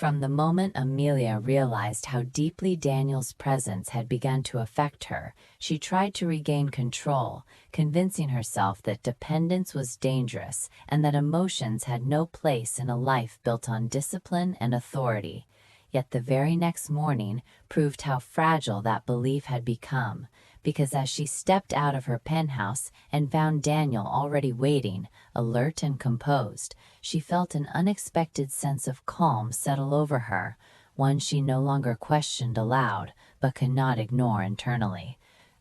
From the moment Amelia realized how deeply Daniel's presence had begun to affect her, she tried to regain control, convincing herself that dependence was dangerous and that emotions had no place in a life built on discipline and authority. Yet the very next morning proved how fragile that belief had become, because as she stepped out of her penthouse and found Daniel already waiting, alert and composed, she felt an unexpected sense of calm settle over her, one she no longer questioned aloud, but could not ignore internally.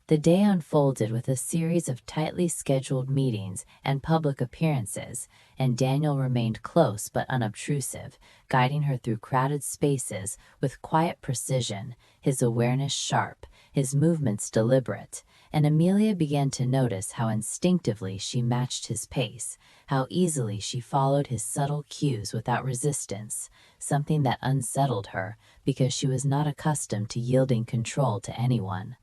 The day unfolded with a series of tightly scheduled meetings and public appearances, and Daniel remained close but unobtrusive, guiding her through crowded spaces with quiet precision, his awareness sharp, his movements deliberate, and Amelia began to notice how instinctively she matched his pace, how easily she followed his subtle cues without resistance, something that unsettled her because she was not accustomed to yielding control to anyone.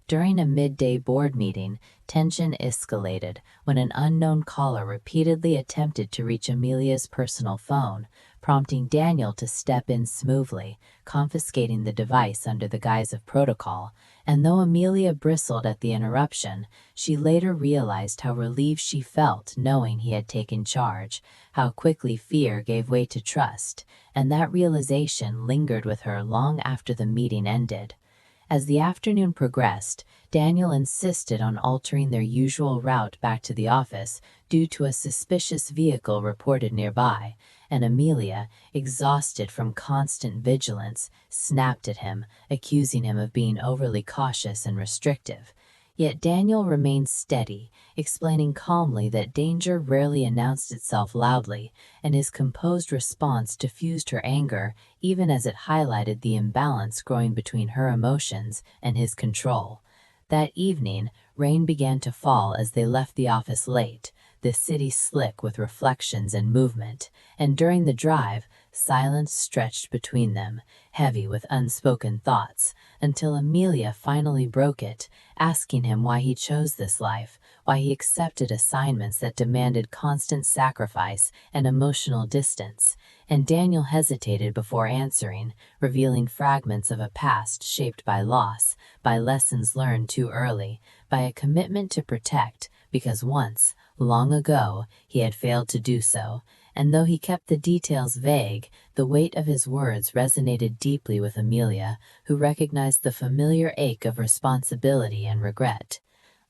During a midday board meeting, tension escalated when an unknown caller repeatedly attempted to reach Amelia's personal phone, prompting Daniel to step in smoothly, confiscating the device under the guise of protocol. And though Amelia bristled at the interruption, she later realized how relieved she felt knowing he had taken charge, how quickly fear gave way to trust, and that realization lingered with her long after the meeting ended. As the afternoon progressed, Daniel insisted on altering their usual route back to the office due to a suspicious vehicle reported nearby, and Amelia, exhausted from constant vigilance, snapped at him, accusing him of being overly cautious and restrictive. Yet Daniel remained steady, explaining calmly that danger rarely announced itself loudly, and his composed response diffused her anger even as it highlighted the imbalance growing between her emotions and his control. That evening, rain began to fall as they left the office late, the city slick with reflections and movement, and during the drive, silence stretched between them, heavy with unspoken thoughts, until Amelia finally broke it, asking him why he chose this life, why he accepted assignments that demanded constant sacrifice and emotional distance, and Daniel hesitated before answering, revealing fragments of a past shaped by loss, by lessons learned too early, by a commitment to protect, because once, long ago, he had failed to do so, and though he kept the details vague, the weight of his words resonated deeply with Amelia, who recognized the familiar ache of responsibility and regret.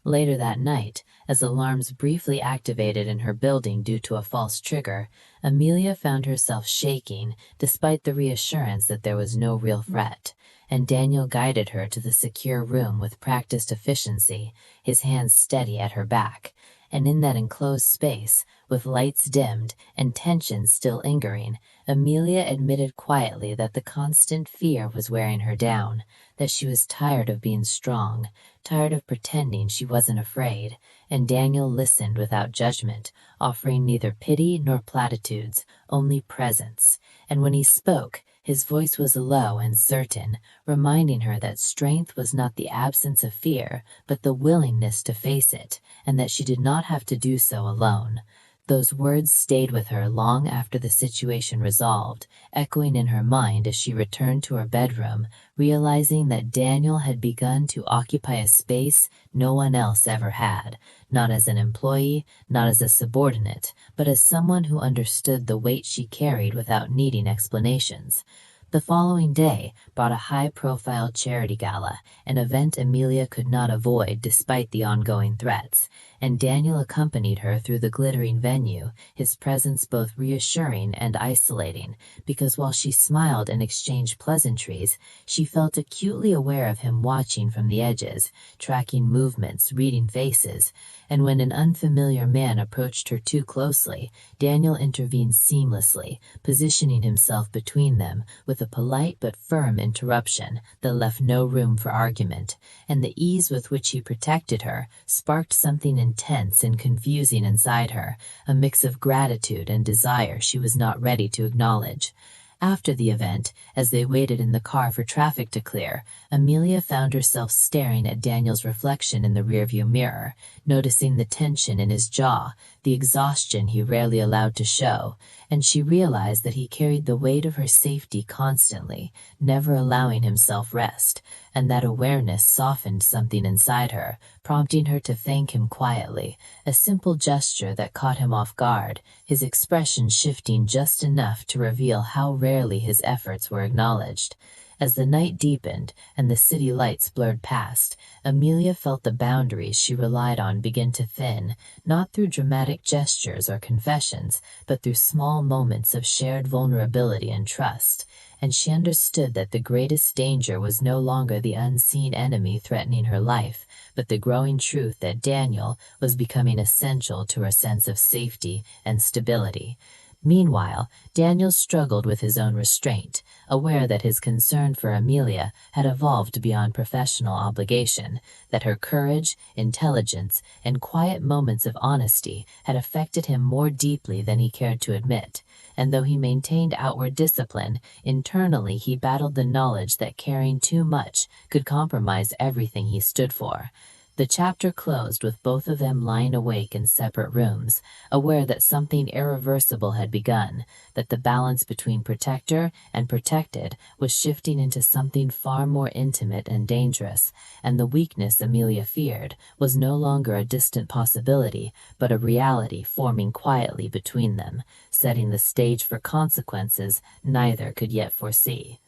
Later that night, as alarms briefly activated in her building due to a false trigger, Amelia found herself shaking despite the reassurance that there was no real threat, and Daniel guided her to the secure room with practiced efficiency, his hands steady at her back. And in that enclosed space, with lights dimmed and tension still lingering, Amelia admitted quietly that the constant fear was wearing her down, that she was tired of being strong, tired of pretending she wasn't afraid, and Daniel listened without judgment, offering neither pity nor platitudes, only presence. And when he spoke, his voice was low and certain, reminding her that strength was not the absence of fear, but the willingness to face it, and that she did not have to do so alone. Those words stayed with her long after the situation resolved, echoing in her mind as she returned to her bedroom, realizing that Daniel had begun to occupy a space no one else ever had, not as an employee, not as a subordinate, but as someone who understood the weight she carried without needing explanations. The following day brought a high-profile charity gala, an event Amelia could not avoid despite the ongoing threats, and Daniel accompanied her through the glittering venue, his presence both reassuring and isolating, because while she smiled and exchanged pleasantries, she felt acutely aware of him watching from the edges, tracking movements, reading faces, and when an unfamiliar man approached her too closely, Daniel intervened seamlessly, positioning himself between them with a polite but firm interruption that left no room for argument, and the ease with which he protected her sparked something intense and confusing inside her, a mix of gratitude and desire she was not ready to acknowledge. After the event, as they waited in the car for traffic to clear, Amelia found herself staring at Daniel's reflection in the rearview mirror, noticing the tension in his jaw, the exhaustion he rarely allowed to show, and she realized that he carried the weight of her safety constantly, never allowing himself rest, and that awareness softened something inside her, prompting her to thank him quietly, a simple gesture that caught him off guard, his expression shifting just enough to reveal how rarely his efforts were acknowledged. As the night deepened and the city lights blurred past, Amelia felt the boundaries she relied on begin to thin, not through dramatic gestures or confessions, but through small moments of shared vulnerability and trust. And she understood that the greatest danger was no longer the unseen enemy threatening her life, but the growing truth that Daniel was becoming essential to her sense of safety and stability. Meanwhile, Daniel struggled with his own restraint, aware that his concern for Amelia had evolved beyond professional obligation, that her courage, intelligence, and quiet moments of honesty had affected him more deeply than he cared to admit. And though he maintained outward discipline, internally he battled the knowledge that caring too much could compromise everything he stood for. The chapter closed with both of them lying awake in separate rooms, aware that something irreversible had begun, that the balance between protector and protected was shifting into something far more intimate and dangerous, and the weakness Amelia feared was no longer a distant possibility, but a reality forming quietly between them, setting the stage for consequences neither could yet foresee.